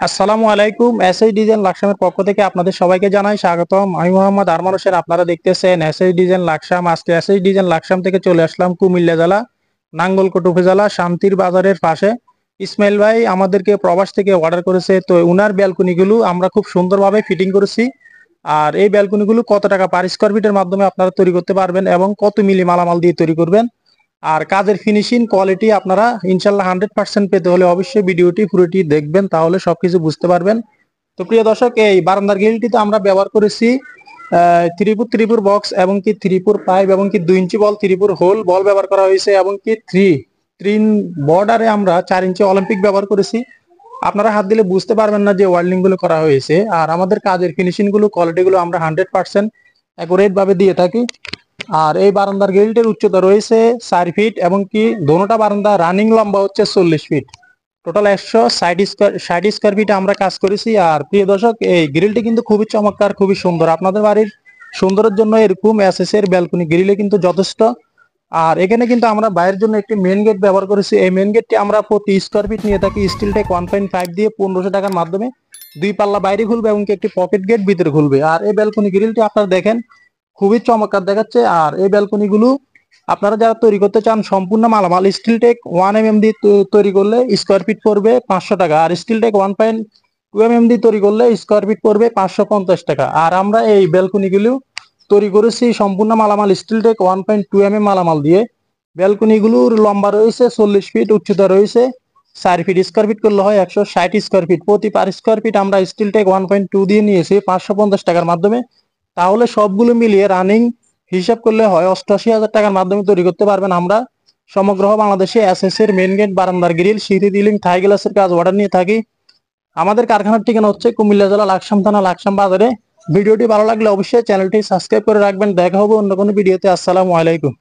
আসসালামু আলাইকুম। SS design লাকসামের পক্ষ থেকে আপনাদের সবাইকে জানাই স্বাগতম। আমি মোহাম্মদ আরমান হোসেন। আপনারা দেখতেছেন এসএস ডিজাইন লাকসাম। আজকে এসএস ডিজাইন লাকসাম থেকে চলে আসলাম কুমিল্লা জেলা নাঙ্গলকোট উপজেলা শান্তির বাজারের পাশে। ইসমাইল ভাই আমাদেরকে প্রবাস থেকে অর্ডার করেছে, তো উনার ব্যালকনিগুলো আমরা খুব সুন্দরভাবে ফিটিং করেছি। আর এই ব্যালকনিগুলো কত টাকা পার স্কোয়ার ফিটের মাধ্যমে আপনারা তৈরি করতে পারবেন এবং কত মিলি মালামাল দিয়ে তৈরি করবেন, আর কাজের ফিনিশিং কোয়ালিটি আপনারা ইনশাল্লাহ 100% পেতে হলে অবশ্যই ভিডিওটি পুরোটি দেখবেন, তাহলে সবকিছু বুঝতে পারবেন। তো প্রিয় দর্শক, এই বারান্দার গ্রিলটিতে আমরা ব্যবহার করেছি 3x3 বক্স এবং কি 3x5 এবং কি 2 ইঞ্চি বল 3x হোল বল ব্যবহার করা হয়েছে এবং কি থ্রি বর্ডারে আমরা 4 ইঞ্চি অলিম্পিক ব্যবহার করেছি। আপনারা হাত দিলে বুঝতে পারবেন না যে ওয়ার্ল্ডিং গুলো করা হয়েছে। আর আমাদের কাজের ফিনিশিং গুলো কোয়ালিটি গুলো আমরা 100% অ্যাকুরেট ভাবে দিয়ে থাকি। আর এই বারান্দার গ্রিলটির উচ্চতা রয়েছে 4 ফিট এবং কি দোনোটা বারান্দা রানিং লম্বা হচ্ছে 40 ফিট। টোটাল 160 স্কোয়ার ফিটে আমরা কাজ করেছি। আর প্রিয় দর্শক, এই গ্রিলটি কিন্তু খুবই চমৎকার, খুবই সুন্দর। আপনাদের বাড়ির সুন্দরের জন্য এরকম এসএস এর ব্যালকনি গ্রিলে কিন্তু যথেষ্ট। আর এখানে কিন্তু আমরা বাইরের জন্য একটি মেন গেট ব্যবহার করেছি। এই মেন গেটটি আমরা প্রতি স্কোয়ার ফিট নিয়ে থাকি স্টিল টেক 1.5 দিয়ে 1500 টাকার মাধ্যমে। 2 পাল্লা বাইরে খুলবে এবং একটি পকেট গেট ভিতরে খুলবে। আর এই ব্যালকনি গ্রিলটি আপনারা দেখেন খুবই চমৎকার দেখাচ্ছে। আর এই ব্যালকনি গুলো আপনারা যারা তৈরি করতে চান সম্পূর্ণ মালামাল স্টিল টেক 1 mm দিয়ে তৈরি করলে স্কোয়ার ফিট পড়বে 500 টাকা, আর স্টিল টেক 1.2 mm দিয়ে তৈরি করলে স্কোয়ার ফিট পড়বে 550 টাকা। আর আমরা এই ব্যালকনি গুলো তৈরি করেছি সম্পূর্ণ মালামাল স্টিল টেক 1.2 mm মালামাল দিয়ে। ব্যালকনি গুলোর লম্বা রয়েছে 40 ফিট, উচ্চতা রয়েছে 4 ফিট। স্কোয়ার ফিট করলে হয় 160 স্কোয়ার ফিট। প্রতি পার স্কোয়ার ফিট আমরা স্টিল টেক 1.2 দিয়ে নিয়েছি 550 টাকার মাধ্যমে। তাহলে সবগুলো মিলিয়ে রানিং হিসাব করলে হয় 88,000 টাকার মাধ্যমে তৈরি করতে পারবেন। আমরা সমগ্র বাংলাদেশে এসএস এর মেন গেট, বারান্দার গ্রিল, সিঁড়ি রিলিং, থাই গ্লাসের কাজ অর্ডার নিয়ে থাকি। আমাদের কারখানার ঠিকানা হচ্ছে কুমিল্লা জেলা লাকসাম থানা লাকসাম বাজারে। ভিডিওটি ভালো লাগলে অবশ্যই চ্যানেলটি সাবস্ক্রাইব করে রাখবেন। দেখা হবে অন্য কোনো ভিডিওতে। আসসালামু আলাইকুম।